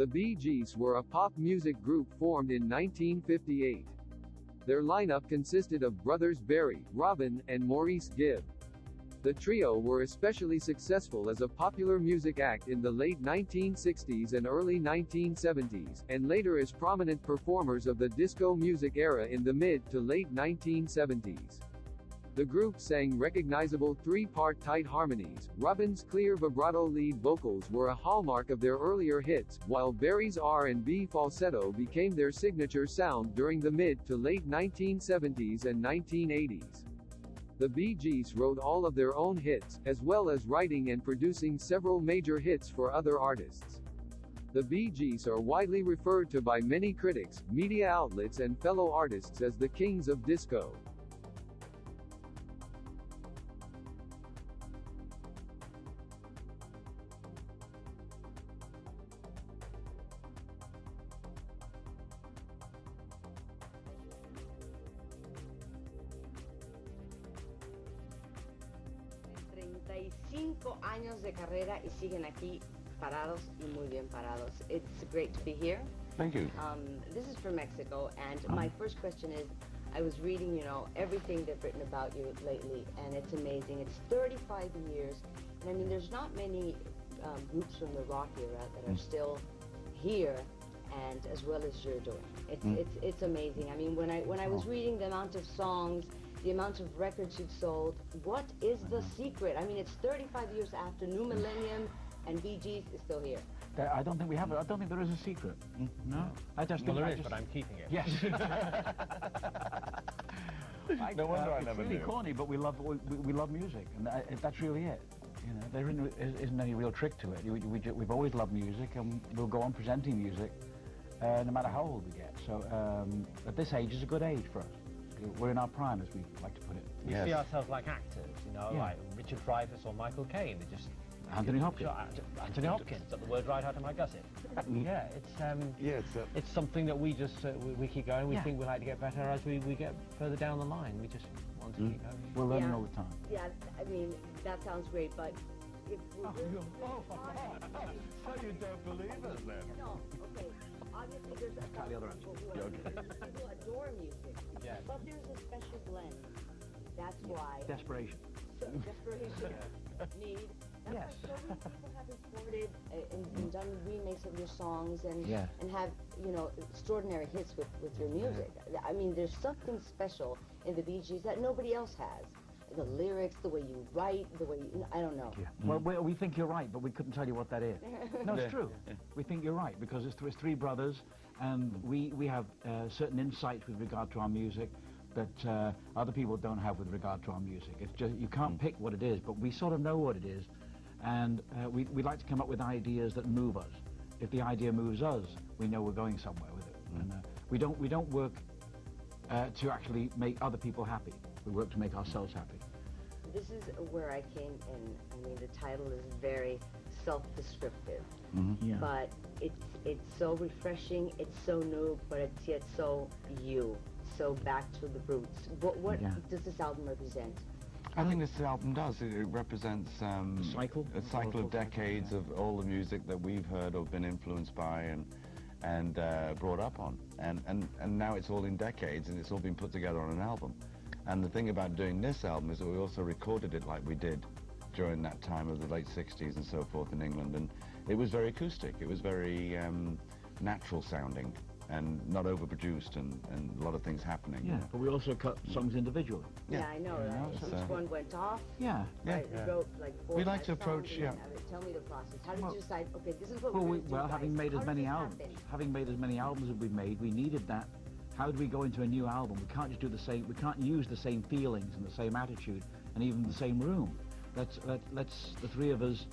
The Bee Gees were a pop music group formed in 1958. Their lineup consisted of brothers Barry, Robin, and Maurice Gibb. The trio were especially successful as a popular music act in the late 1960s and early 1970s, and later as prominent performers of the disco music era in the mid to late 1970s. The group sang recognizable three-part tight harmonies. Robin's clear vibrato lead vocals were a hallmark of their earlier hits, while Barry's R&B falsetto became their signature sound during the mid to late 1970s and 1980s. The Bee Gees wrote all of their own hits, as well as writing and producing several major hits for other artists. The Bee Gees are widely referred to by many critics, media outlets and fellow artists as the kings of disco. Años de carrera y siguen aquí parados y muy bien parados. It's great to be here. Thank you. This is from Mexico, and my first question is, I was reading, everything they've written about you lately, and it's amazing. It's 35 years, and I mean, there's not many groups from the rock era that are still here, and as well as you're doing. It's amazing. I mean, when I was reading the amount of songs, the amount of records you've sold, what is the secret? I mean, it's 35 years after New Millennium, and Bee Gees is still here. I don't think we have it. I don't think there is a secret. No, I just think there is, but I'm keeping it. Yes. No wonder I never It's really knew. corny, but we love music, and that's really it. There isn't any real trick to it. We've always loved music, and we'll go on presenting music, no matter how old we get. So at this age is a good age for us. We're in our prime, as we like to put it. We see ourselves like actors, like Richard Dreyfuss or Michael Caine. They just Anthony Hopkins. Anthony Hopkins, got the word right out of my gusset. Yeah, it's something that we just we keep going. We think we like to get better as we get further down the line. We just want to keep going. We're learning all the time. Yeah, I mean, that sounds great, but if we're So you don't believe us then? No, okay. Obviously, there's a lot of people who adore music, but there's a special blend. That's why. Desperation. Desperation, need. That's why so many people have recorded and done remakes of your songs and have, extraordinary hits with your music. I mean, there's something special in the Bee Gees that nobody else has. The lyrics, the way you write, the way you, I don't know. Yeah. Well, we think you're right, but we couldn't tell you what that is. No, it's true. We think you're right, because it's three brothers, and we have certain insights with regard to our music that other people don't have with regard to our music. It's just, you can't pick what it is, but we sort of know what it is, and we like to come up with ideas that move us. If the idea moves us, we know we're going somewhere with it. And we don't work to actually make other people happy. We work to make ourselves happy. This is where I came in. I mean, the title is very self-descriptive, but it's so refreshing, it's so new, but it's yet so you, so back to the roots. What does this album represent? I think this album does. It represents a cycle of decades of all the music that we've heard or been influenced by and brought up on, and now it's all in decades, and it's all been put together on an album. And the thing about doing this album is that we also recorded it like we did during that time of the late 60s and so forth in England, and it was very acoustic, it was very natural sounding and not overproduced, and a lot of things happening. Yeah, but we also cut songs individually. Yeah, I know, right? Each one went off. Yeah. Right, we wrote like 4 We like to approach, Tell me the process. How did you decide, okay, this is what we're going to do, Well, having made as many albums as we've made, we needed that. How do we go into a new album? We can't just do the same, we can't use the same feelings and the same attitude and even the same room. Let's the three of us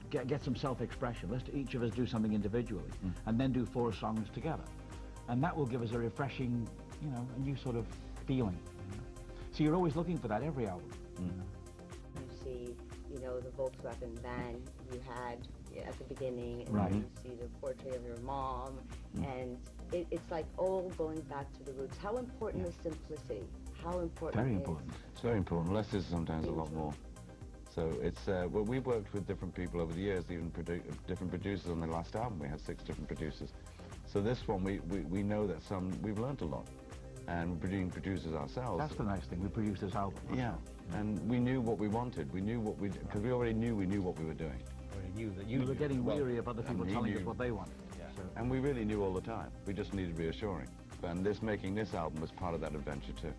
get some self-expression. Let's each of us do something individually and then do 4 songs together. And that will give us a refreshing, a new sort of feeling. So you're always looking for that every album. You see, the Volkswagen van you had at the beginning, and you see the portrait of your mom, and it's like all going back to the roots. How important is simplicity? How important Very important. It's very important. Less is sometimes a lot more. So it's, well, we've worked with different people over the years, even different producers on the last album. We had 6 different producers. So this one, we know that we've learned a lot. And we're being producers ourselves. That's the nice thing, we produced this album. Yeah, and we knew what we wanted. We knew what because we already knew what we were doing. Knew that we were getting weary of other people telling us what they wanted. Yeah. So. And we really knew all the time. We just needed reassuring. And making this album was part of that adventure too.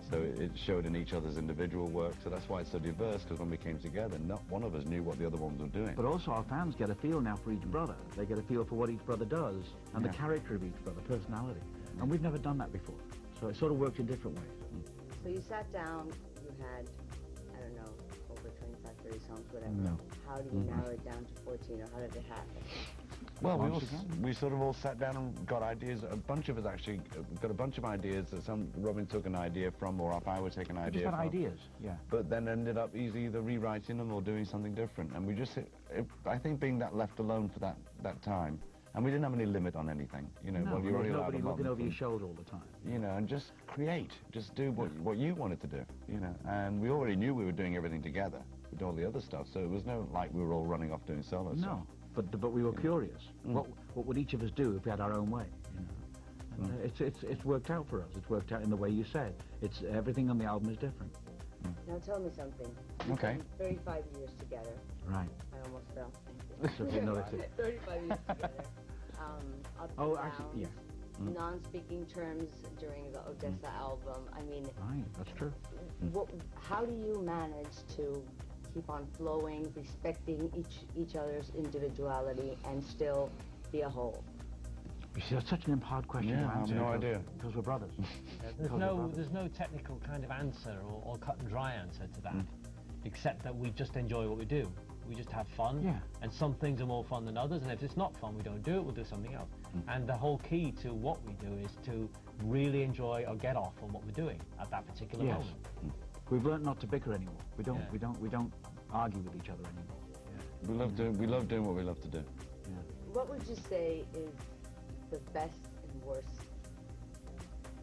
So it showed in each other's individual work. So that's why it's so diverse, because when we came together, not one of us knew what the other ones were doing. But also our fans get a feel now for each brother. They get a feel for what each brother does and the character of each brother, personality. And we've never done that before. So it sort of worked in different ways. So you sat down, you had, I don't know, over 25, 30 songs, whatever. No. How do you narrow it down to 14, or how did it happen? Well, we sort of all sat down and got ideas. A bunch of us actually got a bunch of ideas that Robin took an idea from, or if I would take an idea just had from. ideas, yeah. But then ended up either rewriting them or doing something different. And we just, I think being that left alone for that time, and we didn't have any limit on anything, you know. No, well, you're only allowed nobody a month looking over your shoulder all the time. You know, and just create, just do what you wanted to do, you know. And we already knew we were doing everything together with all the other stuff, so it was no like we were all running off doing solo stuff. No, but we were curious. What would each of us do if we had our own way? You know, and it's worked out for us. It's worked out in the way you said. It's everything on the album is different. Now tell me something. Okay. 35 years together. Right. I almost fell. So you know that's it. 35 years together. Ups and downs, actually, yeah. Non-speaking terms during the Odessa album. I mean, Right, that's true. how do you manage to keep on flowing, respecting each other's individuality, and still be a whole? You see, that's such an hard question to I have answer. no idea. Because we're brothers. There's no technical kind of answer or cut and dry answer to that, except that we just enjoy what we do. We just have fun, Yeah. and some things are more fun than others, and if it's not fun, we don't do it, we'll do something else. And the whole key to what we do is to really enjoy or get off on what we're doing at that particular Yes. moment. We've learned not to bicker anymore. We don't argue with each other anymore. Yeah. We love doing what we love to do. Yeah. What would you say is the best and worst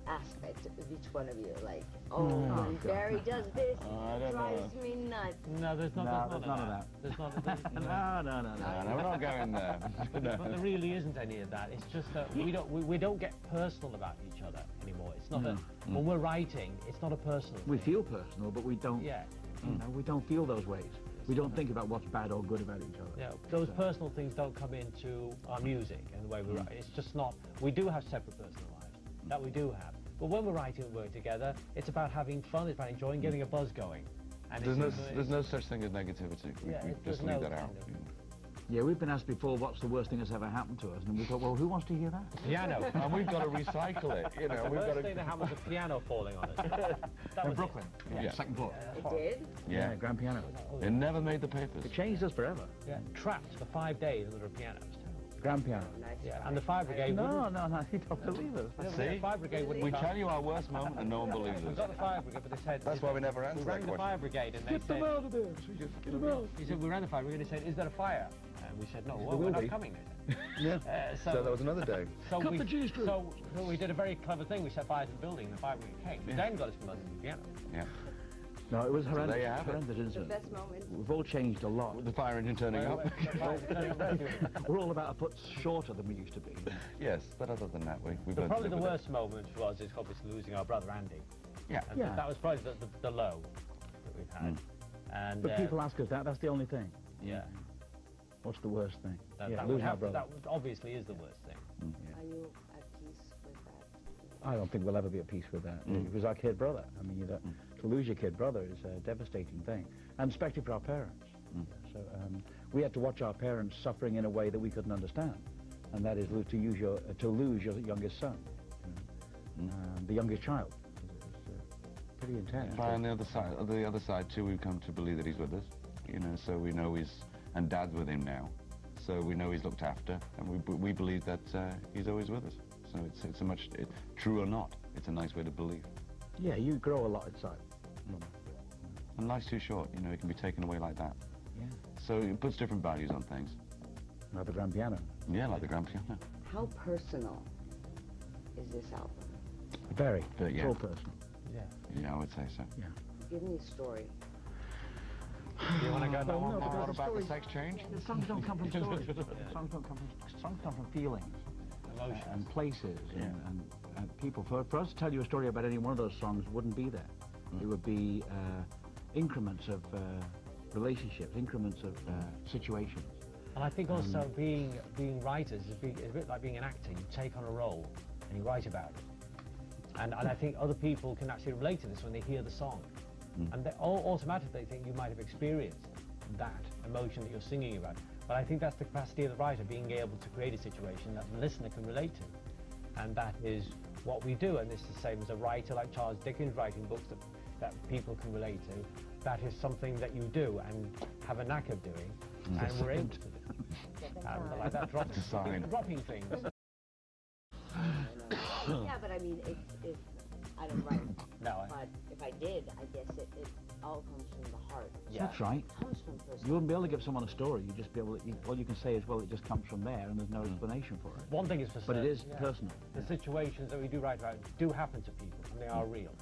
aspect of each one of you? Like, when Barry does this, it drives me nuts. No, there's none of that. There's not. No. We're not going there. But there really isn't any of that. It's just that we don't get personal about each other anymore. It's not when we're writing, it's not a personal We thing. feel personal, but we don't. Yeah. You know, we don't feel those ways. We don't think about what's bad or good about each other. Yeah, those personal things don't come into our music and the way we write. It's just not. We do have separate personal lives. That we do have. But when we're writing and working together, it's about having fun. It's about enjoying, getting a buzz going. And There's no such thing as negativity. We just leave that out. Yeah, we've been asked before what's the worst thing that's ever happened to us, and we thought, well, who wants to hear that? Piano. And we've got to recycle it. You know, The we've got first to. thing that happened was a piano falling on us. That In was Brooklyn, Yeah. second floor. It did? Yeah. Grand piano. It never made the papers. It changed us forever. Yeah, trapped for 5 days under a piano. It was terrible. Grand piano. Nice. Yeah, and the fire brigade No, wouldn't. you don't believe us. See? The fire brigade wouldn't We come. tell you our worst moment and no one believes We us. got the fire brigade, but they said... That's why we never answer We that rang the question. fire brigade and they Get them said... out of there. Get them out. He said, we ran the fire brigade and they said, is there a fire? And we said, no, well, will we're not be. coming. They said. Yeah. So that was another day. So Cut the G string. So we did a very clever thing. We set fire to the building and the fire brigade came. It then got us from under the piano. Yeah. No, it was horrendous. there you have it. Horrendous The incident. best moment? We've all changed a lot. The fire engine turning up. We're all about a foot shorter than we used to be. Yes, but other than that, we've learned Probably to the live with it. worst moment was obviously losing our brother Andy. Yeah. And Yeah. that was probably the low that we've had. And But people ask us that. That's the only thing. yeah, What's the worst thing? that Yeah, would losing our have brother. that obviously is the worst thing. Are you at peace with that? I don't think we'll ever be at peace with that. It was our kid brother. I mean, to lose your kid brother is a devastating thing, and especially for our parents. So we had to watch our parents suffering in a way that we couldn't understand, and that is to lose your youngest son, the youngest child. It's pretty intense. But on the other side too, we've come to believe that he's with us. You know, so we know and Dad's with him now, so we know he's looked after, and we believe that he's always with us. So it's true or not, it's a nice way to believe. Yeah, you grow a lot inside. And life's too short, you know, it can be taken away like that. Yeah. So it puts different values on things. Like the grand piano. Yeah, like the grand piano. How personal is this album? Very. But, yeah. It's all personal. Yeah. Yeah, I would say so. Yeah. Give me a story. Do you want to go down one no, more? What about the sex change? The songs don't come from stories. Songs come from feelings. Emotions. And places and people. For us to tell you a story about any one of those songs wouldn't be there. It would be increments of relationships, increments of situations. And I think also being writers is a bit like being an actor. You take on a role and you write about it. And I think other people can actually relate to this when they hear the song. And they all automatically think you might have experienced that emotion that you're singing about. But I think that's the capacity of the writer, being able to create a situation that the listener can relate to. And that is what we do. And it's the same as a writer like Charles Dickens writing books that people can relate to. That is something that you do and have a knack of doing. And we're able to do. Like that dropping things. Yeah, but I mean, if I don't write, No, but if I did, I guess it all comes from the heart. Yeah. That's right. It comes from personal. You wouldn't be able to give someone a story. You just be able to, all you can say is, well, it just comes from there, and there's no explanation for it. One thing is for certain. But it is personal. The situations that we do write about do happen to people, and they are real.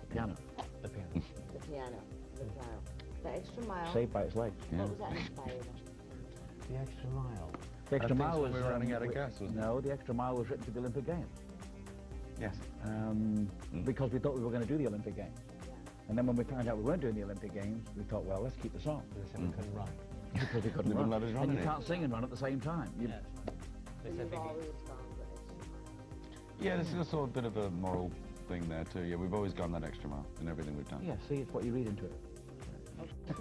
The piano. The piano. The piano. The piano. The extra mile. Saved by its legs. What was that inspired of? The extra mile. The extra think mile when was we were running out of gas, wasn't it? No, the extra mile was written to the Olympic Games. Yes. Because we thought we were going to do the Olympic Games. Yeah. And then when we found out we weren't doing the Olympic Games, we thought, well, let's keep the song. They said we couldn't run. Because we couldn't They run. wouldn't let us run And you it. can't sing and run at the same time. You, Yes. They So said you've they could- always gone the extra mile. Yeah, there's also a bit of a moral thing there too. Yeah, we've always gone that extra mile in everything we've done. Yeah, see, it's what you read into it.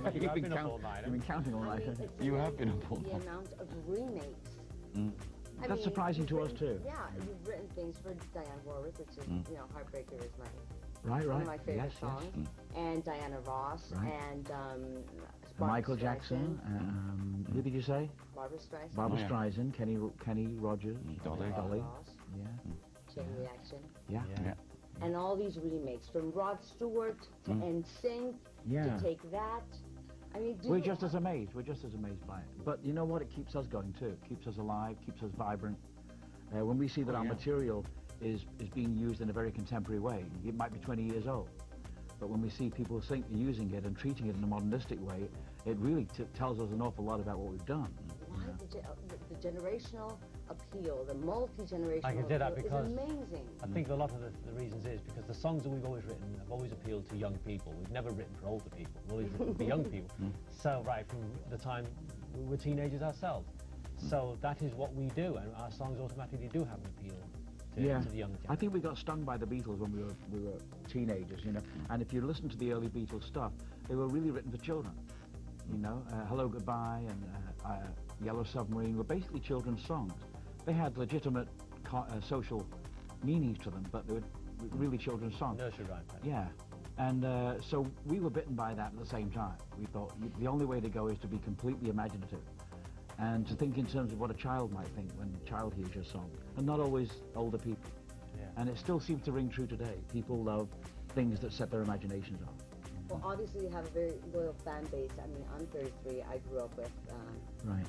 I've been up all night. You've been counting all I night. mean, haven't you? it's You have amazing been up all the night. amount of remakes. I That's mean, surprising you've to us written- too. Yeah, you've written things for Diane Warwick, which is, you know, Heartbreaker is Right, one right. of my favorite Yes, yes. songs. And Diana Ross, Right. and Barbra Michael Jackson. Streisand, Who did you say? Barbra Streisand, Barbra Oh, yeah. Streisand, Kenny Rogers, Dolly. Diana Dolly. Ross, Yeah, Chain Reaction, yeah, Yeah. and all these remakes from Rod Stewart to NSYNC yeah. to Take That. I mean, We're just as amazed. We're just as amazed by it. But you know what? It keeps us going too. It keeps us alive. Keeps us vibrant. When we see that our material is being used in a very contemporary way, it might be 20 years old, but when we see people using it and treating it in a modernistic way, it really tells us an awful lot about what we've done. why the generational appeal, the multi-generational I can do that appeal because is amazing. I think a lot of the reasons is because the songs that we've always written have always appealed to young people. We've never written for older people. We've always written for young people. So right from the time we were teenagers ourselves. So that is what we do, and our songs automatically do have an appeal to the young generation. I think we got stung by the Beatles when we were teenagers, you know. And if you listen to the early Beatles stuff, they were really written for children. You know, Hello Goodbye and Yellow Submarine were basically children's songs. They had legitimate social meanings to them, but they were really children's songs. Nursery rhyme. Yeah. And so we were bitten by that at the same time. We thought the only way to go is to be completely imaginative and to think in terms of what a child might think when a child hears your song, and not always older people. Yeah. And it still seems to ring true today. People love things that set their imaginations off. Well, obviously you have a very loyal fan base. I mean, I'm 33. I grew up with Right.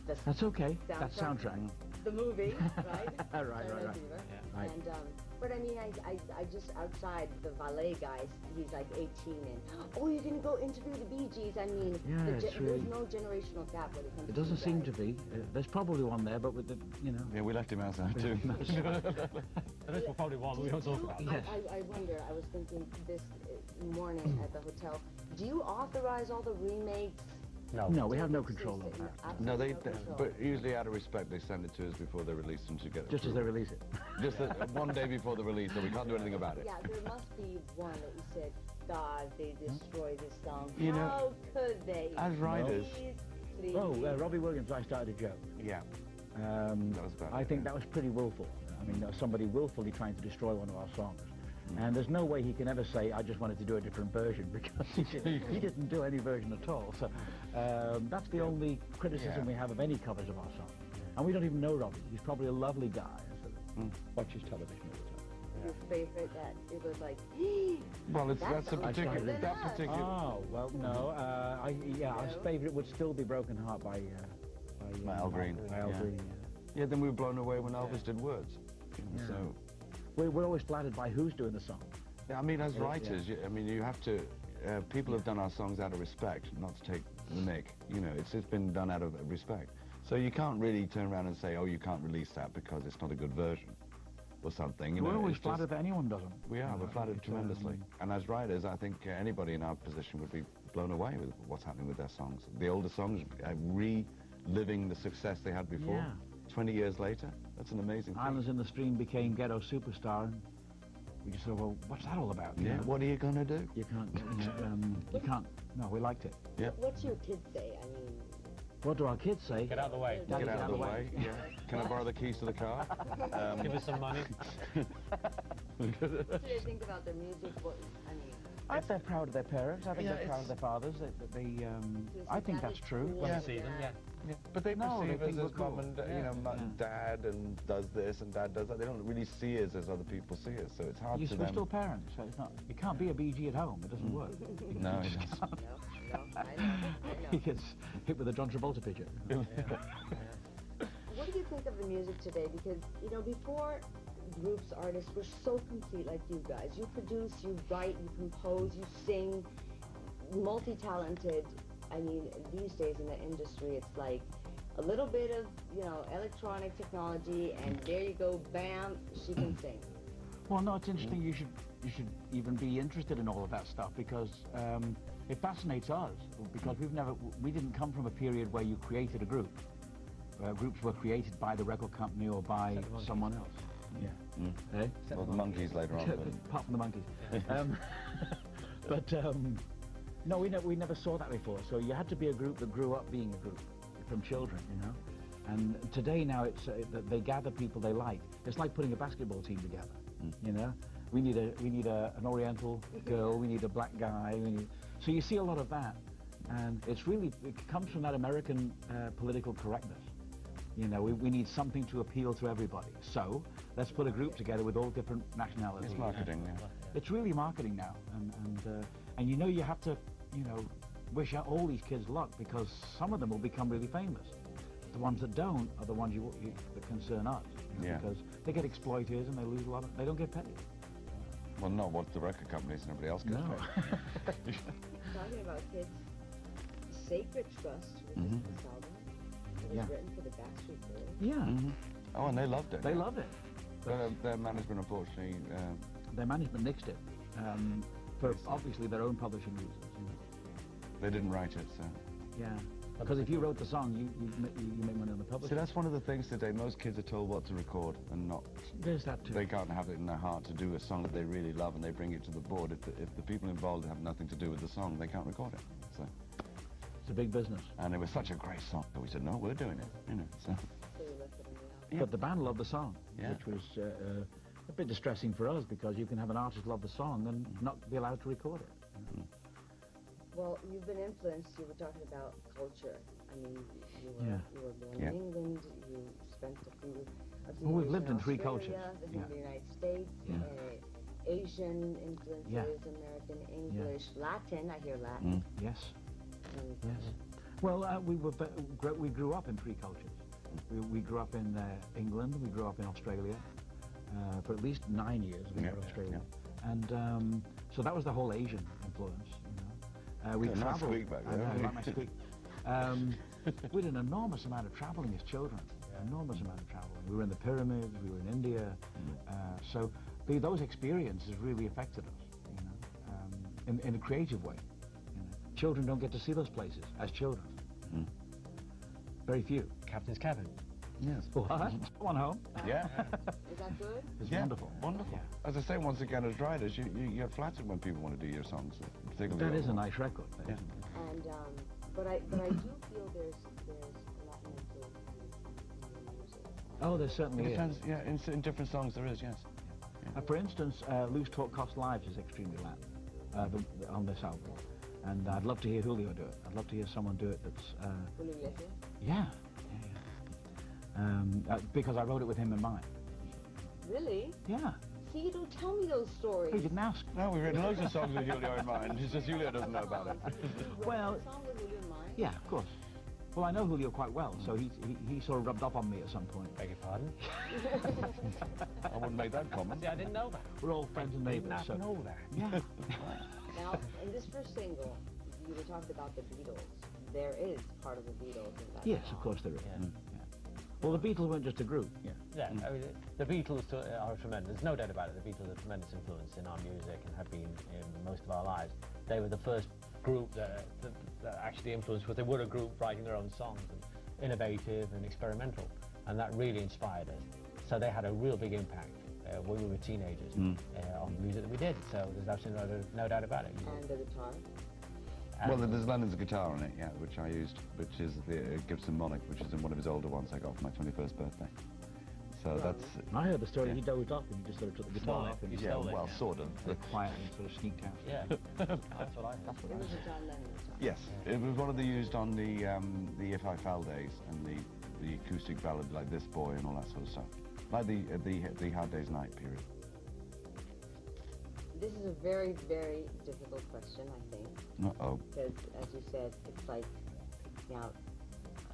the That's okay. That soundtrack. the movie, right? Right, Saturday right, Night right. Fever. Yeah. Right. And but I mean, I just outside the valet guys. He's like 18, and oh, you're gonna go interview the Bee Gees. I mean, Yeah, it's there's really- no generational gap when it comes. It doesn't to seem you to guys. be. There's probably one there, but with the, you know. Yeah, we left him outside too. There is probably one we don't talk about. Yes. I wonder. I was thinking this morning at the hotel. Do you authorize all the remakes? No, we have no control over that. Absolutely No, they, no control. but usually out of respect, they send it to us before they release them to get Just as they release it. Just one day before the release, so we can't do anything about it. Yeah, there must be one that you said, God, they destroyed this song. You know, How could they? as writers- Please, Oh, please. Robbie Williams, I started a joke. Yeah. That was bad. I think that was pretty willful. I mean, somebody willfully trying to destroy one of our songs. And there's no way he can ever say, I just wanted to do a different version, because he didn't do any version at all. So that's the only criticism we have of any covers of our songs. And we don't even know Robbie. He's probably a lovely guy. So watches television all the time. Your favorite that it was like, Well, it's, That that's a sounds particular. better than That us. particular. Oh, well, no. Our favorite would still be Broken Heart by Al Green. By Al Yeah. Green, Yeah, then we were blown away when Elvis did words. You know, So, We're always flattered by who's doing the song. yeah, I mean, as writers, I mean, you have to. people have done our songs out of respect, not to take the mick. You know, it's been done out of respect. So you can't really turn around and say, oh, you can't release that because it's not a good version or something. You know, we're always flattered that anyone doesn't. We are. We're flattered tremendously. And as writers, I think anybody in our position would be blown away with what's happening with their songs. The older songs, reliving the success they had before. Yeah. 20 years later, that's an amazing thing. Islands in the Stream became Ghetto Superstar. And we just thought, well, what's that all about? Yeah. What are you gonna do? You can't. You can't. No, we liked it. Yeah. What's your kids say? I mean, What do our kids say? Get out of the way. Daddy, Get out of the way. Yeah. Can I borrow the keys to the car? Give us some money. what do they think about their music? I mean, I think they're proud of their parents. I think Yeah, they're proud of their fathers. I think that's true. When you see them, yeah. Yeah, but they No, perceive they us think as we're mum cool. and mum and dad and does this and dad does that. They don't really see us as other people see us, so it's hard to We're them. still parents, so it's not. You can't be a BG at home. It doesn't work. No, it doesn't. no, I know. He gets hit with a John Travolta picture. What do you think of the music today? Because, you know, before groups, artists were so complete like you guys. You produce, you write, you compose, you sing, multi-talented. I mean, these days in the industry, it's like a little bit of, you know, electronic technology, and there you go, bam, she can sing. Well, no, it's interesting. You should even be interested in all of that stuff because it fascinates us. Because we didn't come from a period where you created a group. Groups were created by the record company or by someone else. Yeah. Eh? Well, the monkeys later on. Apart from the monkeys. No, we never saw that before. So you had to be a group that grew up being a group from children, you know. And today now it's that they gather people they like. It's like putting a basketball team together, you know. We need an Oriental girl. We need a black guy. So you see a lot of that, and it comes from that American political correctness. You know, we need something to appeal to everybody. So let's put a group together with all different nationalities. It's marketing, yeah. It's really marketing now, and you know you have to, you know, wish out all these kids luck because some of them will become really famous. The ones that don't are the ones that concern us. You know, Yeah. Because they get exploited and they lose a lot. They don't get paid. Well, not what the record companies and everybody else gets No. paid. Talking about kids, Sacred Trust, which is this album, it was written for the Backstreet Boys. Yeah. Oh, and they loved it. They loved it. Their management, unfortunately, Their management nixed it for obviously their own publishing reasons. You know. they didn't write it, so. Yeah. Because if you wrote the song, you make money on the See, publishing. that's one of the things today. Most kids are told what to record and not. There's that too. They can't have it in their heart to do a song that they really love and they bring it to the board. If the people involved have nothing to do with the song, they can't record it. So. It's a big business. And it was such a great song that we said, no, we're doing it. You know. So. So you left it in the album. But the band loved the song, Yeah. which was a bit distressing for us because you can have an artist love the song and not be allowed to record it. You know? Well, you've been influenced. You were talking about culture. I mean, you were born Yeah. in England. You spent a few Well, we've years lived in three Australia, cultures. then Yeah. in the United States, Yeah. Asian influences, Yeah. American English, Latin. I hear Latin. Yes. And, Yes. Well, we grew up in three cultures. We grew up in England. We grew up in Australia for at least 9 years. We were in Australia, and so that was the whole Asian influence. You know, we Yeah, nice traveled. squeak back I there. know, like my squeak. We did an enormous amount of traveling as children. Enormous amount of traveling. We were in the pyramids. We were in India. So those experiences really affected us. You know, in a creative way. You know, children don't get to see those places as children. Very few. Captain's cabin. Yes. What? One home. Yeah. is that good? It's Yeah, wonderful. Wonderful. Yeah. As I say, once again, as writers, you're flattered when people want to do your songs. Particularly That is a old nice record. Yeah. And but I do feel there's a lot more influence in the music. Oh, there ones. certainly It is. depends, yeah, in different songs there is, yes. For instance, Loose Talk Cost Lives is extremely Latin on this album. And I'd love to hear Julio do it. I'd love to hear someone do it that's... Will you listen? Yeah. Because I wrote it with him in mind. Really? Yeah. See, you don't tell me those stories. You didn't ask. No, we've written loads of songs with Julio in mind. It's just Julio doesn't know about it. Well, A song with Julio in mind? yeah, of course. Well, I know Julio quite well, so he sort of rubbed off on me at some point. Beg your pardon? I wouldn't make that comment. See, I didn't know that. We're all friends and neighbours, so... know that. Yeah. Now Now, in this first single, you were talking about the Beatles. There is part of the Beatles in that Yes, song. of course there is. Yeah. Well, the Beatles weren't just a group. Yeah. Yeah, I mean, the Beatles are tremendous. There's no doubt about it. The Beatles are a tremendous influence in our music and have been in most of our lives. They were the first group that actually influenced, because they were a group writing their own songs, and innovative and experimental, and that really inspired us. So they had a real big impact when we were teenagers on the music that we did. So there's absolutely no doubt about it. And the guitar. Well, there's Lennon's guitar on it, yeah, which I used, which is the Gibson Monarch, which is in one of his older ones I got for my 21st birthday. So that's... I heard the story, he dozed off and he just sort of took the guitar off and Yeah, well, sort of. Very quietly sort of sneaked out. Yeah, that's what I heard. It was a John Lennon guitar. Yes, it was one of the used on the If I Fell days and the acoustic ballad like This Boy and all that sort of stuff. Like the Hard Day's Night period. This is a very, very difficult question, I think. Uh-oh. Because, as you said, it's like, now,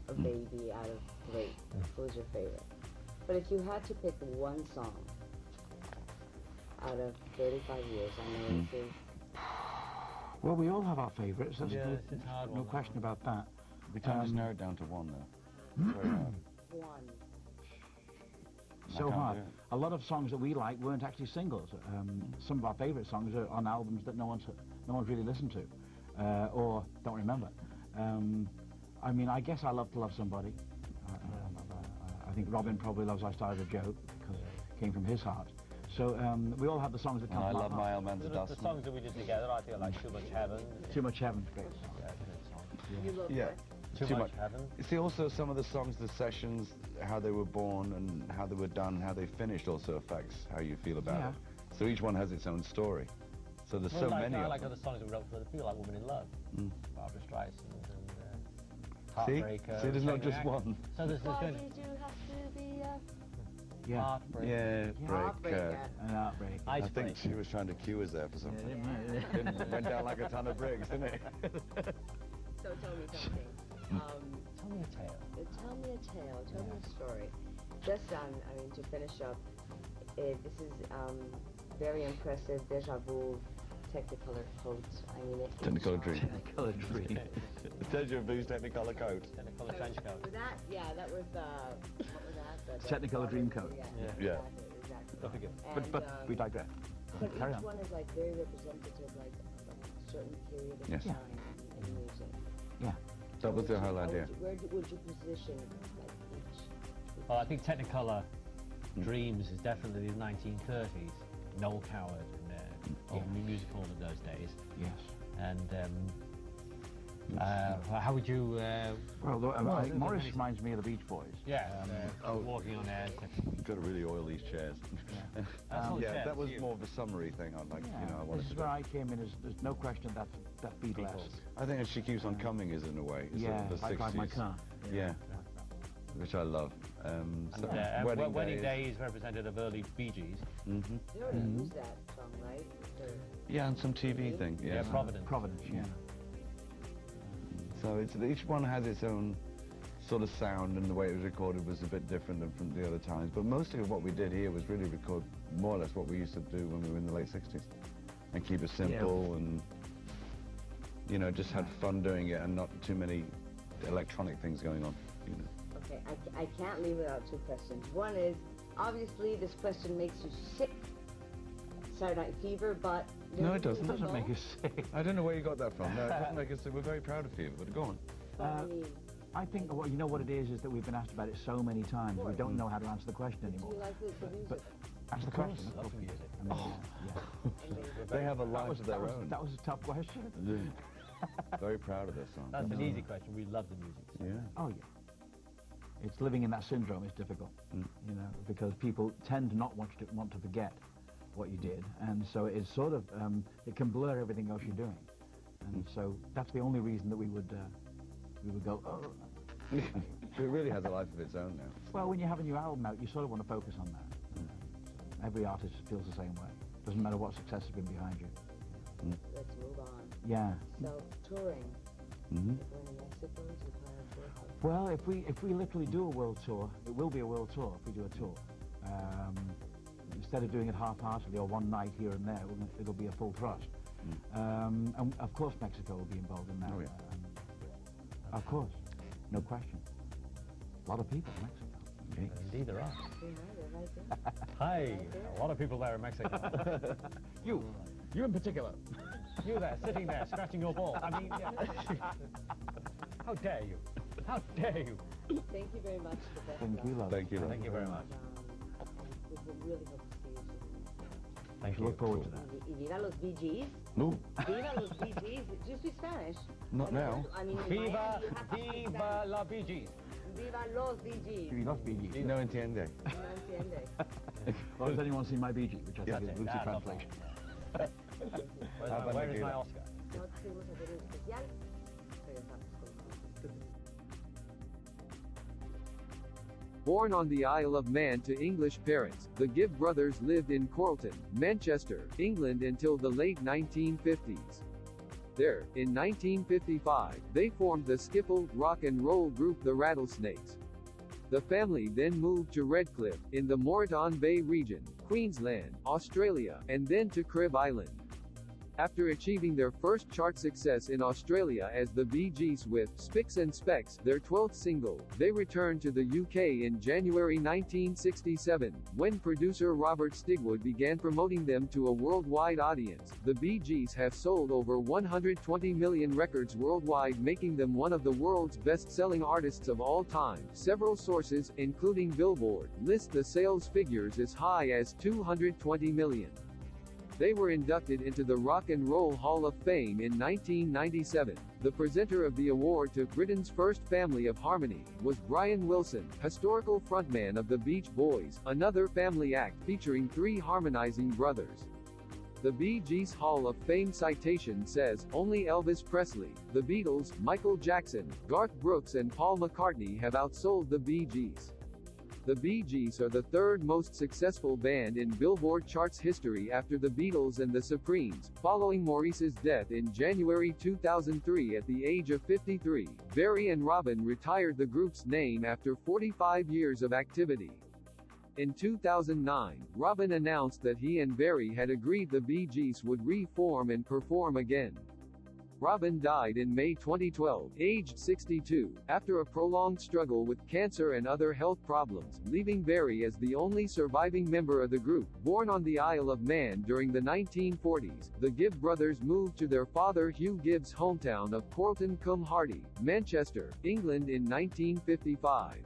a baby out of three. Who's your favorite? But if you had to pick one song out of 35 years, I know this is... Well, we all have our favourites. That's it's a hard no one, question about that. We can just narrow it down to one, though. Very hard. One. So can't hard. do it. A lot of songs that we like weren't actually singles. Some of our favourite songs are on albums that no one's really listened to, or don't remember. I mean, I guess I love to love somebody. I think Robin probably loves I Started a Joke because it came from his heart. So we all have the songs that come I from our love heart. My Old Man's a The Dustman. songs that we did together, I feel like Too Much Heaven. Too Much Heaven, great song. Yeah, good song. You love Yeah. what? Too much heaven. You see, also some of the songs, the sessions, how they were born and how they were done, how they finished also affects how you feel about Yeah. it. So each one has its own story. So there's so many I of like them. other songs that we wrote for other people, like Woman in Love, Barbara Streisand, and See? Heartbreaker. See, there's not Shane just Acker. one. So there's Why going did you have to be a Yeah. Heartbreaker. Yeah, heartbreaker? An Heartbreak. I think she was trying to cue us there for something. Went down like a ton of bricks, didn't it? So tell me something. Tell me a tale. Tell me a tale. Tell me a story. Just I mean, to finish up, this is very impressive deja vu Technicolor coats. I mean, it. Technicolor dream. Technicolor dream. Deja vu's Technicolor coat. Technicolor trench coat. That, yeah, that was what was that? The Technicolor dream coat. Yeah. Exactly. Don't forget. But we digress. But Carry each on. one is like very representative, like a certain period of Yes. time in music. Yeah. That was the whole idea. Where would you position like each? Well, I think Technicolor Dreams is definitely the 1930s. Noel Coward and music hall in those days. Yes. And how would you? Maurice reminds me of the Beach Boys. Yeah. Walking on air. You've got to really oil these chairs. Yeah, that was more of a summary thing. I like, you know, I wanted This is to. where I came in. There's no question that Beatles. I think She Keeps On Coming is in a way. It's Yeah, the I Drive My 60s. Car. Yeah, which I love. So Wedding Days represented of early Bee Gees. They already used that song, right? Yeah, and some TV thing. Yeah. Yeah, Providence. Providence, yeah. So each one has its own sort of sound, and the way it was recorded was a bit different than from the other times. But mostly what we did here was really record more or less what we used to do when we were in the late 60s, and keep it simple and, you know, just had fun doing it and not too many electronic things going on. You know. Okay, I can't leave without two questions. One is, obviously this question makes you sick. Saturday Night Fever, but... No, it doesn't. It doesn't make us sick. I don't know where you got that from. No, it doesn't make us sick. We're very proud of Fever, but go on. I mean, I think, well, you know what it is that we've been asked about it so many times, we don't know how to answer the question do anymore. you like the music? But answer the question. Love the music. I mean, They have a life of their own. That was a tough question. Very proud of this song. That's an easy question. We love the music. Yeah. Oh, yeah. It's living in that syndrome is difficult, you know, because people tend to not want to forget what you did, and so it's sort of, it can blur everything else you're doing. And so that's the only reason that we would go, oh. It really has a life of its own now. Well, when you have a new album out, you sort of want to focus on that. Every artist feels the same way. Doesn't matter what success has been behind you. Let's move on. Yeah. So, touring. You're going to Mexico to plan a tour? Well, if we literally do a world tour, it will be a world tour if we do a tour. Instead of doing it half-heartedly or one night here and there, it'll be a full thrust. And of course Mexico will be involved in that. Oh, yeah. Of course, no question. A lot of people in Mexico. Okay. Indeed there are. Yeah, they're right there. Hi, Right there. a lot of people there in Mexico. You in particular. You there, sitting there, scratching your ball. I mean, yeah. How dare you? How dare you? Thank you very much. The best Thank you, love. Thank you. Thank you very much. We really hope to see you soon. Thank Look forward to that. Y viva los Bee Gees. No, Viva los Bee Gees. Do you speak Spanish? not now. I mean, in Viva, Miami, you have to speak viva Spanish. la Bee Gees. Viva los Bee Gees. You love Bee Gees. No entiende. No entiende. Or has anyone seen my Bee Gees, which I think That's is it. loosely Ah, no translation. Where is my Oscar? Nosotros fuimos a ver un especial. Regresamos con más. Born on the Isle of Man to English parents, the Gibb brothers lived in Chorlton, Manchester, England until the late 1950s. There, in 1955, they formed the skiffle rock and roll group the Rattlesnakes. The family then moved to Redcliffe, in the Moreton Bay region, Queensland, Australia, and then to Crib Island. After achieving their first chart success in Australia as the Bee Gees with Spicks and Specks, their 12th single, they returned to the UK in January 1967, when producer Robert Stigwood began promoting them to a worldwide audience. The Bee Gees have sold over 120 million records worldwide, making them one of the world's best-selling artists of all time. Several sources, including Billboard, list the sales figures as high as 220 million. They were inducted into the Rock and Roll Hall of Fame in 1997. The presenter of the award to Britain's first family of harmony was Brian Wilson, historical frontman of the Beach Boys, another family act featuring three harmonizing brothers. The Bee Gees Hall of Fame citation says, only Elvis Presley, the Beatles, Michael Jackson, Garth Brooks and Paul McCartney have outsold the Bee Gees. The Bee Gees are the third most successful band in Billboard charts history after the Beatles and the Supremes. Following Maurice's death in January 2003 at the age of 53, Barry and Robin retired the group's name after 45 years of activity. In 2009, Robin announced that he and Barry had agreed the Bee Gees would reform and perform again. Robin died in May 2012, aged 62, after a prolonged struggle with cancer and other health problems, leaving Barry as the only surviving member of the group. Born on the Isle of Man during the 1940s, the Gibb brothers moved to their father Hugh Gibb's hometown of Chorlton-cum-Hardy, Manchester, England in 1955.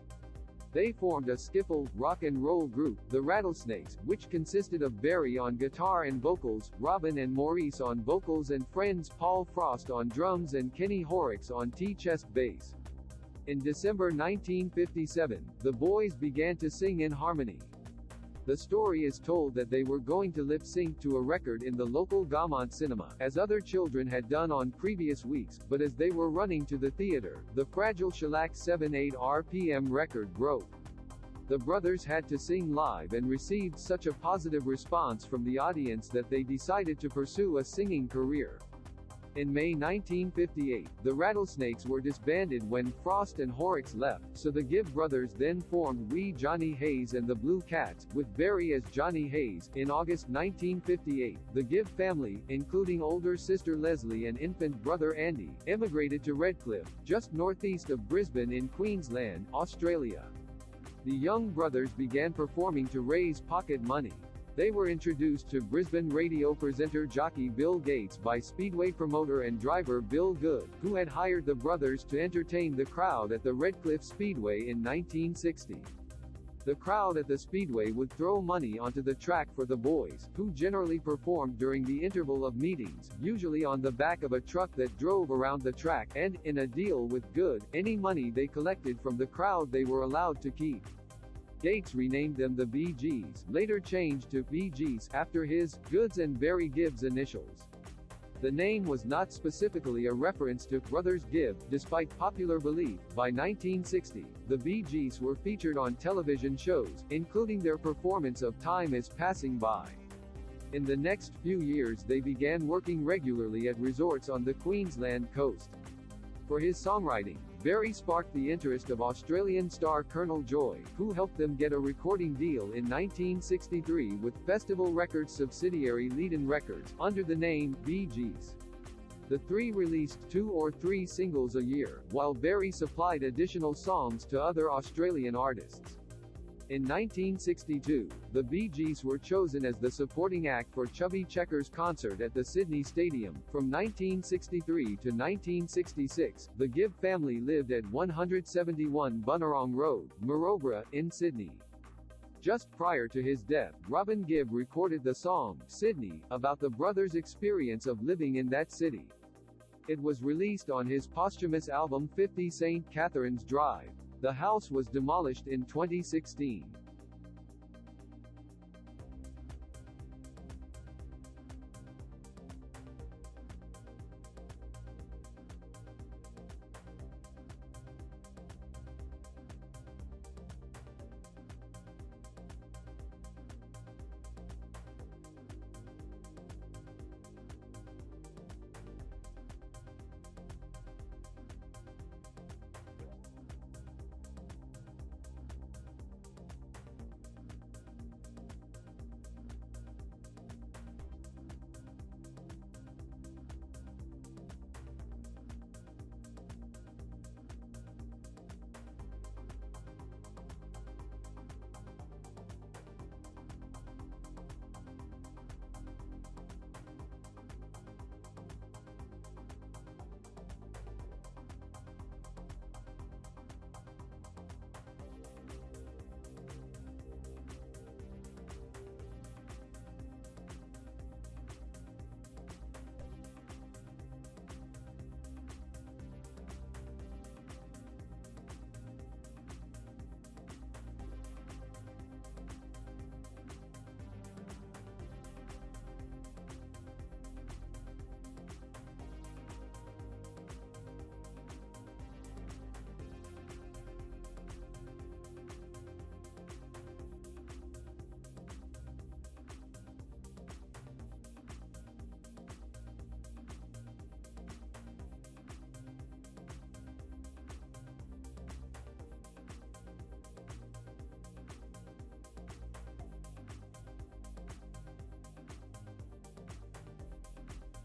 They formed a skiffle rock and roll group, the Rattlesnakes, which consisted of Barry on guitar and vocals, Robin and Maurice on vocals and friends Paul Frost on drums and Kenny Horrocks on tea-chest bass. In December 1957, the boys began to sing in harmony. The story is told that they were going to lip-sync to a record in the local Gaumont cinema, as other children had done on previous weeks, but as they were running to the theater, the fragile shellac 7/8 RPM record broke. The brothers had to sing live and received such a positive response from the audience that they decided to pursue a singing career. In May 1958, the Rattlesnakes were disbanded when Frost and Horrocks left, so the Gibb brothers then formed Wee Johnny Hayes and the Blue Cats, with Barry as Johnny Hayes. In August 1958, the Gibb family, including older sister Leslie and infant brother Andy, emigrated to Redcliffe, just northeast of Brisbane in Queensland, Australia. The young brothers began performing to raise pocket money. They were introduced to Brisbane radio presenter jockey Bill Gates by Speedway promoter and driver Bill Good, who had hired the brothers to entertain the crowd at the Redcliffe Speedway in 1960. The crowd at the Speedway would throw money onto the track for the boys, who generally performed during the interval of meetings, usually on the back of a truck that drove around the track, and, in a deal with Good, any money they collected from the crowd they were allowed to keep. Gates renamed them the Bee Gees, later changed to Bee Gees, after his, Good's and Barry Gibb's initials. The name was not specifically a reference to Brothers Gibb, despite popular belief. By 1960, the Bee Gees were featured on television shows, including their performance of Time Is Passing By. In the next few years they began working regularly at resorts on the Queensland coast. For his songwriting, Berry sparked the interest of Australian star Colonel Joy, who helped them get a recording deal in 1963 with Festival Records subsidiary Leiden Records, under the name Bee Gees. The three released 2 or 3 singles a year, while Berry supplied additional songs to other Australian artists. In 1962, the Bee Gees were chosen as the supporting act for Chubby Checker's concert at the Sydney Stadium. From 1963 to 1966, the Gibb family lived at 171 Bunurong Road, Maroubra, in Sydney. Just prior to his death, Robin Gibb recorded the song, Sydney, about the brothers' experience of living in that city. It was released on his posthumous album 50 St. Catherine's Drive. The house was demolished in 2016.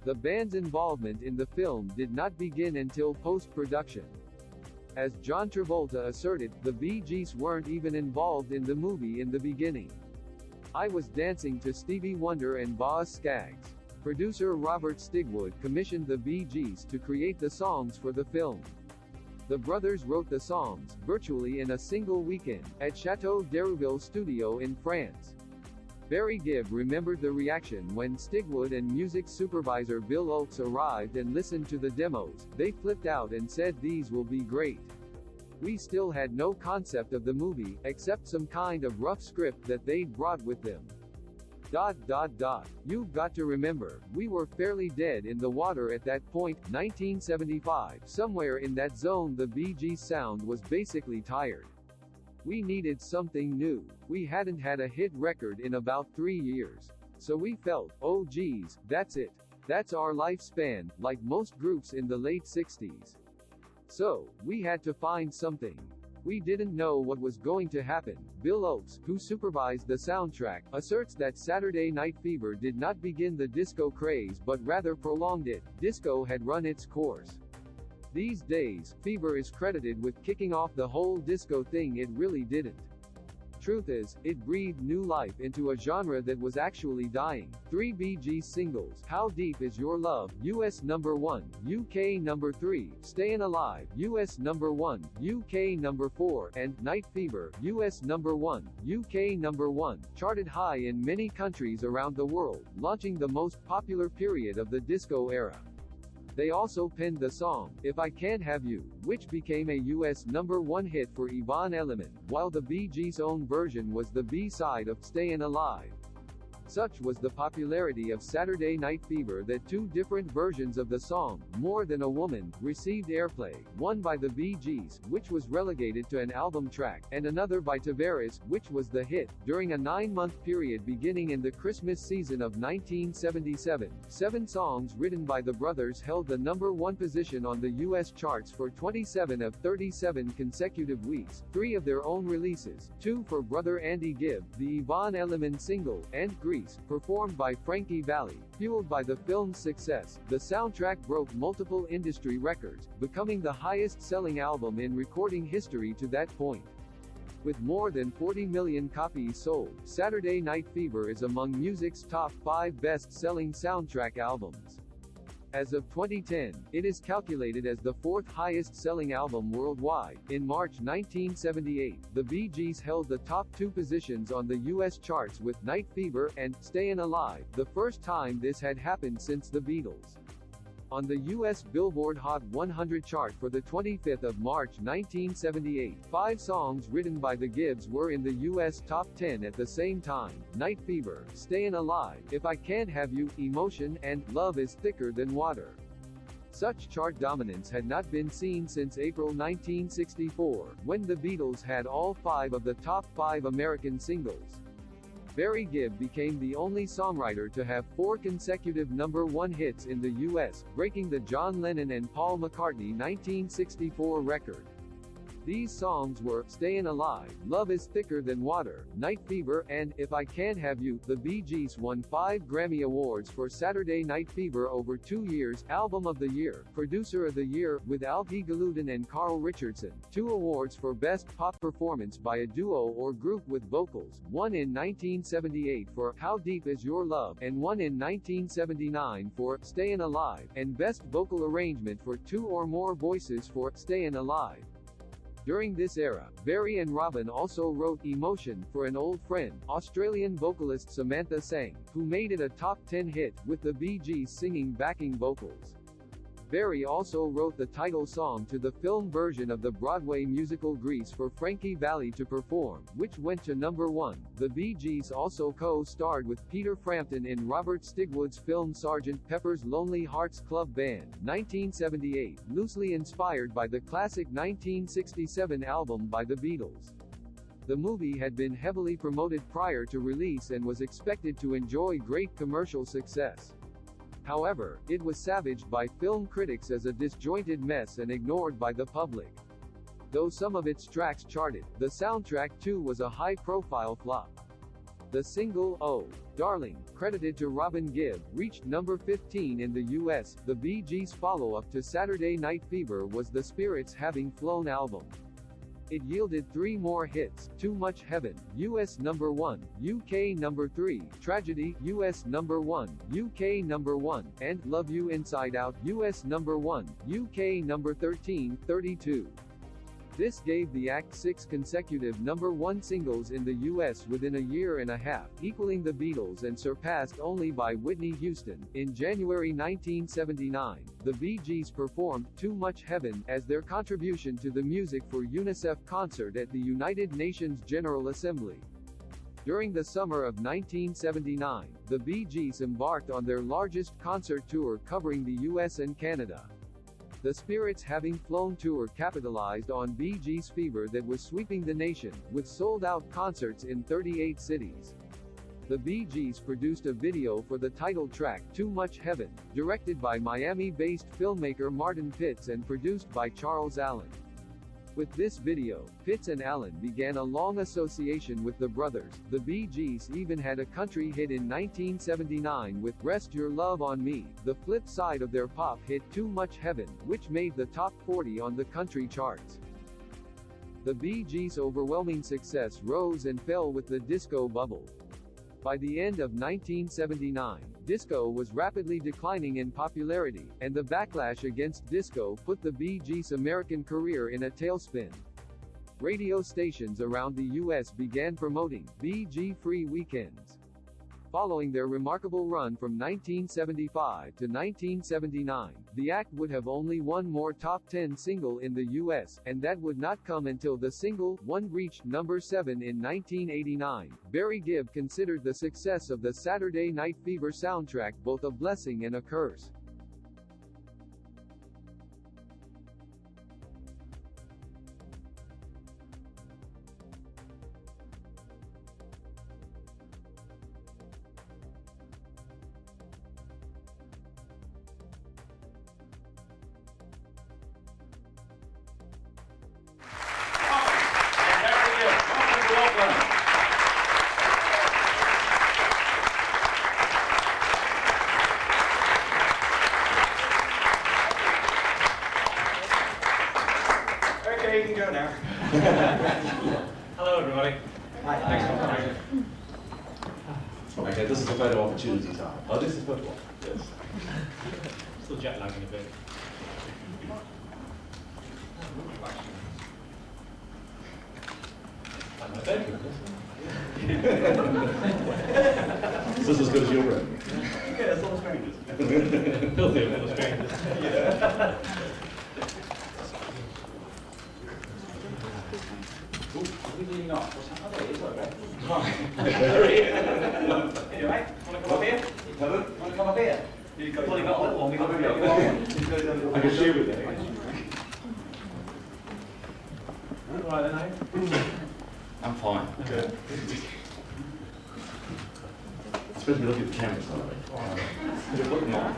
The band's involvement in the film did not begin until post-production. As John Travolta asserted, the Bee Gees weren't even involved in the movie in the beginning. "I was dancing to Stevie Wonder and Boz Scaggs." Producer Robert Stigwood commissioned the Bee Gees to create the songs for the film. The brothers wrote the songs, virtually in a single weekend, at Chateau d'Hérouville studio in France. Berry Gibb remembered the reaction when Stigwood and music supervisor Bill Oakes arrived and listened to the demos. "They flipped out and said these will be great. We still had no concept of the movie, except some kind of rough script that they'd brought with them. You've got to remember, we were fairly dead in the water at that point, 1975, somewhere in that zone the Bee Gees sound was basically tired. We needed something new. We hadn't had a hit record in about 3 years. So we felt, oh geez, that's it. That's our lifespan, like most groups in the late 60s. So, we had to find something. We didn't know what was going to happen." Bill Oakes, who supervised the soundtrack, asserts that Saturday Night Fever did not begin the disco craze but rather prolonged it. Disco had run its course. These days, Fever is credited with kicking off the whole disco thing. It really didn't. Truth is, it breathed new life into a genre that was actually dying. 3 Bee Gees singles: How Deep Is Your Love, US number 1, UK number 3, Stayin Alive, US number 1, UK number 4, and Night Fever, US number 1, UK number 1, charted high in many countries around the world, launching the most popular period of the disco era. They also penned the song, If I Can't Have You, which became a US number 1 hit for Yvonne Elliman, while the Bee Gees' own version was the B-side of Stayin' Alive. Such was the popularity of Saturday Night Fever that two different versions of the song, More Than a Woman, received airplay, one by the Bee Gees, which was relegated to an album track, and another by Tavares, which was the hit. During a 9-month period beginning in the Christmas season of 1977, 7 songs written by the brothers held the #1 position on the U.S. charts for 27 of 37 consecutive weeks, 3 of their own releases, 2 for brother Andy Gibb, the Yvonne Elliman single, and Grease, performed by Frankie Valli. Fueled by the film's success, the soundtrack broke multiple industry records, becoming the highest-selling album in recording history to that point. With more than 40 million copies sold, Saturday Night Fever is among music's top 5 best-selling soundtrack albums. As of 2010, it is calculated as the 4th highest-selling album worldwide. In March 1978, the Bee Gees held the top 2 positions on the U.S. charts with Night Fever and Stayin' Alive, the first time this had happened since the Beatles. On the U.S. Billboard Hot 100 chart for the 25th of March 1978, 5 songs written by the Gibbs were in the U.S. top 10 at the same time: Night Fever, Stayin' Alive, If I Can't Have You, Emotion, and Love Is Thicker Than Water. Such chart dominance had not been seen since April 1964, when the Beatles had all 5 of the top 5 American singles. Barry Gibb became the only songwriter to have 4 consecutive #1 hits in the U.S., breaking the John Lennon and Paul McCartney 1964 record. These songs were Stayin' Alive, Love Is Thicker Than Water, Night Fever, and If I Can't Have You. The Bee Gees won 5 Grammy Awards for Saturday Night Fever over 2 years: Album of the Year, Producer of the Year, with Alfie Galudin and Carl Richardson, 2 awards for Best Pop Performance by a Duo or Group with Vocals, one in 1978 for How Deep Is Your Love, and one in 1979 for Stayin' Alive, and Best Vocal Arrangement for 2 or more voices for Stayin' Alive. During this era, Barry and Robin also wrote Emotion for an old friend, Australian vocalist Samantha Sang, who made it a top 10 hit, with the Bee Gees singing backing vocals. Barry also wrote the title song to the film version of the Broadway musical Grease for Frankie Valli to perform, which went to #1. The Bee Gees also co-starred with Peter Frampton in Robert Stigwood's film Sgt. Pepper's Lonely Hearts Club Band, 1978, loosely inspired by the classic 1967 album by the Beatles. The movie had been heavily promoted prior to release and was expected to enjoy great commercial success. However, it was savaged by film critics as a disjointed mess and ignored by the public. Though some of its tracks charted, the soundtrack too was a high-profile flop. The single, Oh, Darling, credited to Robin Gibb, reached number 15 in the U.S. The Bee Gees' follow-up to Saturday Night Fever was the Spirits Having Flown album. It yielded 3 more hits: Too Much Heaven, US #1, UK #3, Tragedy, US #1, UK #1, and Love You Inside Out, US #1, UK #13, 32. This gave the act 6 consecutive #1 singles in the U.S. within a year and a half, equaling the Beatles and surpassed only by Whitney Houston. In January 1979, the Bee Gees performed Too Much Heaven as their contribution to the Music for UNICEF concert at the United Nations General Assembly. During the summer of 1979, the Bee Gees embarked on their largest concert tour covering the U.S. and Canada. The Spirits Having Flown tour capitalized on Bee Gees' fever that was sweeping the nation, with sold-out concerts in 38 cities. The Bee Gees produced a video for the title track, Too Much Heaven, directed by Miami-based filmmaker Martin Pitts and produced by Charles Allen. With this video, Pitts and Allen began a long association with the brothers. The Bee Gees even had a country hit in 1979 with Rest Your Love on Me, the flip side of their pop hit Too Much Heaven, which made the top 40 on the country charts. The Bee Gees' overwhelming success rose and fell with the disco bubble. By the end of 1979, disco was rapidly declining in popularity, and the backlash against disco put the Bee Gees' American career in a tailspin. Radio stations around the U.S. began promoting Bee Gee free weekends. Following their remarkable run from 1975 to 1979, the act would have only one more top 10 single in the US, and that would not come until the single, One, reached number 7 in 1989. Barry Gibb considered the success of the Saturday Night Fever soundtrack both a blessing and a curse. Okay, you can go now. Hello, everybody. Hi. Thanks for coming. Okay, this is a photo opportunity time. Oh, this is photo op. Yes. Still jet lagging a bit. Like my bedroom, Is this as good as your room? Yeah, it's all strangers. Filthy little strangers. Are we leaning off? What's happening? It's okay. Anyway, want to come up here? Pardon? Want to come up here? You've got a little one, we've got a big one. I can share with you. Right then, I'm fine. Good. Especially looking at the camera, sorry. You're looking on.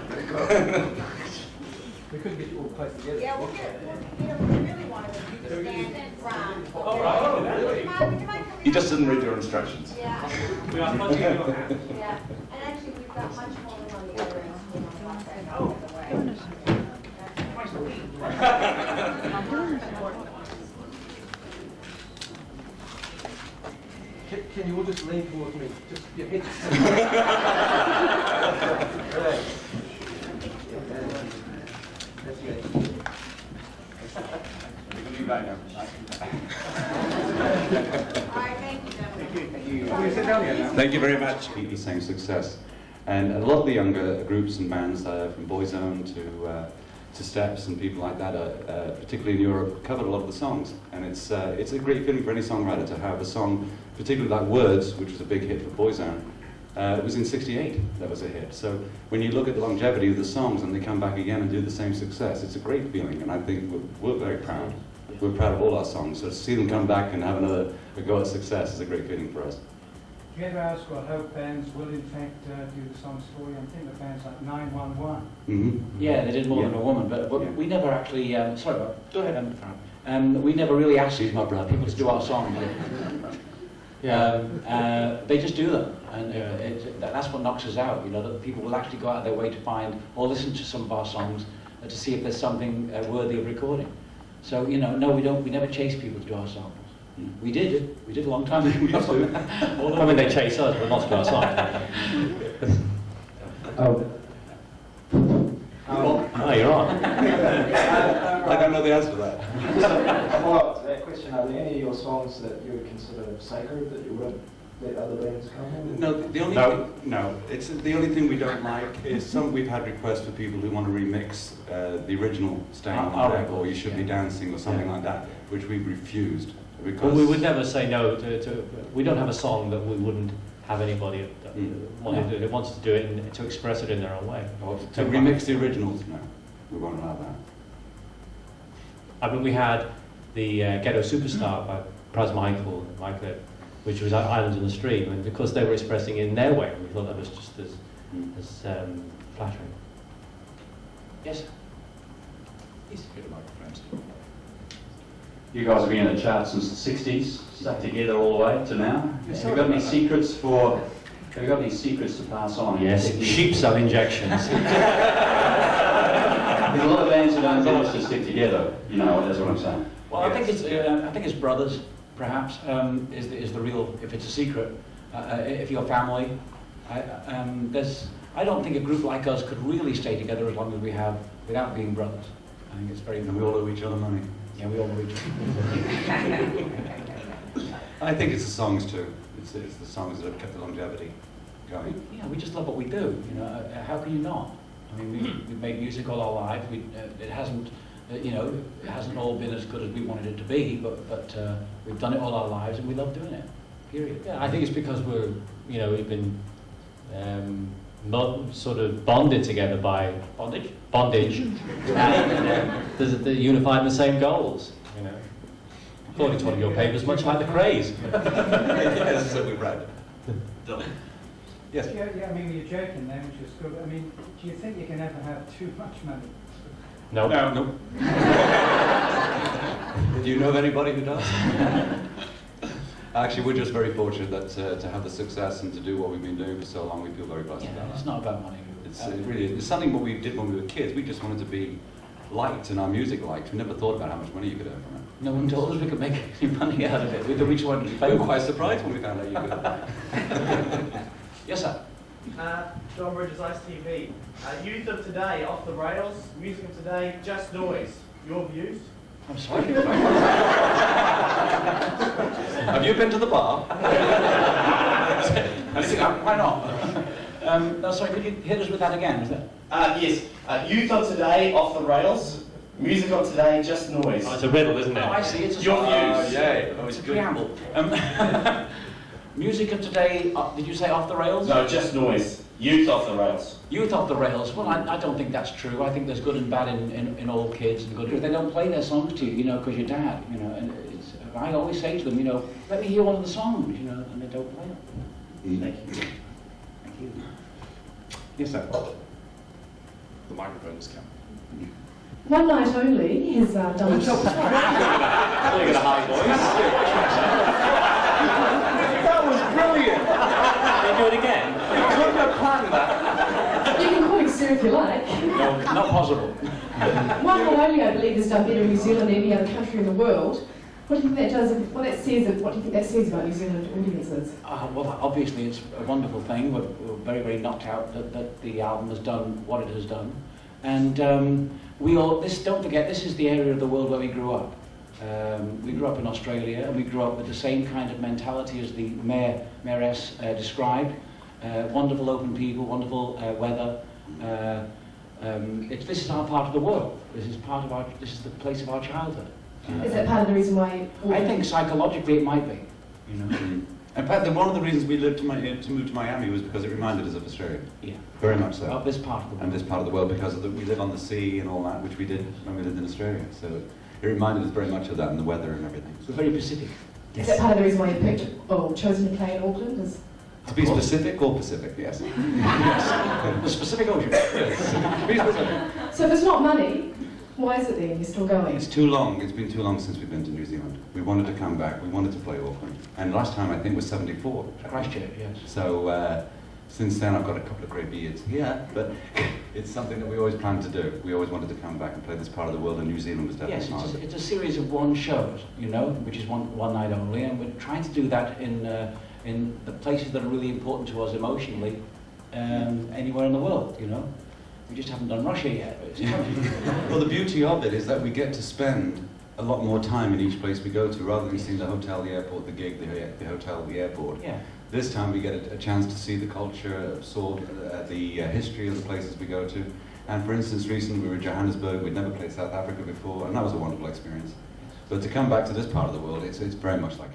we couldn't get you all close together. Yeah, we really wanted to stand in front. Oh, right. Oh, really? You just didn't read your instructions. Yeah. We are punching you up. Yeah. And actually, we've got much more on the other end. Oh, the way. Can you all just lean towards me? Just your head. That's good. You can be back now. All right, thank you, gentlemen. Thank you very much. Keep the same success. And a lot of the younger groups and bands, from Boyzone to Steps and people like that, particularly in Europe, covered a lot of the songs. And it's a great feeling for any songwriter to have a song, particularly like Words, which was a big hit for Boyzone. It was in '68 that was a hit. So when you look at the longevity of the songs and they come back again and do the same success, it's a great feeling. And I think we're very proud. We're proud of all our songs. So to see them come back and have another go at success is a great feeling for us. Do you ever ask or hope bands will in fact do the song story? I'm thinking of bands like 911. Mm-hmm. Yeah, they did More Than a Woman, but we never actually, sorry, Bob, go ahead. We never really asked these people to do our songs. They just do them, and that's what knocks us out, you know, that people will actually go out of their way to find or listen to some of our songs to see if there's something worthy of recording. So, you know, no, we never chase people to do our songs. We did a long time ago. I mean, they chase us, but not to our song. Oh, you're on. I don't know the answer to that. Follow-up to that question, are there any of your songs that you would consider sacred that you wouldn't let other bands come in? No, the only it's the only thing we don't like is we've had requests for people who want to remix the original Stayin Alive or You Should Be Dancing or something like that, which we've refused. Because Well, we would never say no to. We don't have a song that we wouldn't have anybody that wants to do it and to express it in their own way. to remix the originals, no, we won't allow that. I mean, we had the Ghetto Superstar by Pras Michael, which was Islands in the Stream, and because they were expressing it in their way, we thought that was just as flattering. Yes? You guys have been in the charts since the 60s, stuck together all the way to now. Have you got any secrets to pass on? Yes, sheep cell injections. There's a lot of bands who don't manage to stick together, you know, that's what I'm saying. Well, I think it's brothers, perhaps, is the real, if it's a secret. If you're family, I don't think a group like us could really stay together as long as we have, without being brothers. I think it's very And we all owe each other money. Yeah, we all know each other. I think it's the songs too. It's the songs that have kept the longevity. going. Yeah, we just love what we do. You know, how can you not? I mean, we've made music all our lives. It hasn't, you know, it hasn't all been as good as we wanted it to be, but we've done it all our lives, and we love doing it. Period. Yeah, I think it's because we're, you know, we've been sort of bonded together by bondage, and they're unified in the same goals. You know, according to one of your papers, much like the craze. Yes, so we've read. Yes. Yeah, I mean, you're joking there, which is good. I mean, do you think you can ever have too much money? No. No. Do you know of anybody who does? Actually, we're just very fortunate that to have the success and to do what we've been doing for so long. We feel very blessed about It's that. not about money. It's something what we did when we were kids. We just wanted to be liked and our music liked. We never thought about how much money you could earn from it. No one told us we could make any money out of it. We just wanted to We were quite surprised when we found out you could. Yes, sir. John Bridges, Ice TV. Youth of today, off the rails. Music of today, just noise. Your views? I'm sorry. Have you been to the bar? Why not? No, sorry, could you hit us with that again? Is that? Yes. Youth of today, off the rails. Music of today, just noise. Oh, it's a riddle, isn't it? Oh, I see. It's your views. Yeah. Oh, it's a preamble. Music of today, did you say off the rails? No, just noise. Youth off the rails. Youth off the rails. Well, I don't think that's true. I think there's good and bad in all kids. And good. They don't play their songs to you, you know, because you're dad, you know. And I always say to them, you know, let me hear one of the songs, you know, and they don't play them. Thank you. Thank you. Yes, sir. The microphone's coming. One Night Only has done... You got a high voice. That was brilliant! Can you do it again? You couldn't have planned that. You can call it Sue if you like. No, not possible. One Night Only, I believe, has done better in New Zealand than any other country in the world. What do you think that does? What do you think that says about New Zealand audiences? Well, obviously it's a wonderful thing. We're very, very knocked out that the album has done what it has done. And don't forget, this is the area of the world where we grew up. We grew up in Australia, and we grew up with the same kind of mentality as the mayoress described. Wonderful open people, wonderful weather. This is our part of the world. This is the place of our childhood. Is that part of the reason why... I think psychologically it might be. You know. In fact, one of the reasons we lived to move to Miami was because it reminded us of Australia. Yeah. Very much so. Of this part of the world. And this part of the world, because we live on the sea and all that, which we did when we lived in Australia. So it reminded us very much of that, and the weather and everything. We're very Pacific. Is that part of the reason why you picked or chosen to play in Auckland? To be specific or Pacific, yes. The Pacific Ocean. Yes. Be specific. So if it's not money, why is it then you're still going? It's too long. It's been too long since we've been to New Zealand. We wanted to come back. We wanted to play Auckland. And last time, I think, was 74. Christchurch, yes. So since then, I've got a couple of grey beards here, but it's something that we always planned to do. We always wanted to come back and play this part of the world, and New Zealand was definitely part of it. It's a series of one shows, you know, which is one night only, and we're trying to do that in the places that are really important to us emotionally, anywhere in the world, you know. We just haven't done Russia yet. Well, the beauty of it is that we get to spend a lot more time in each place we go to, rather than seeing the hotel, the airport, the gig, the hotel, the airport. Yeah. This time we get a chance to see the culture, absorb the history of the places we go to. And for instance, recently we were in Johannesburg. We'd never played South Africa before, and that was a wonderful experience. But to come back to this part of the world, it's very much like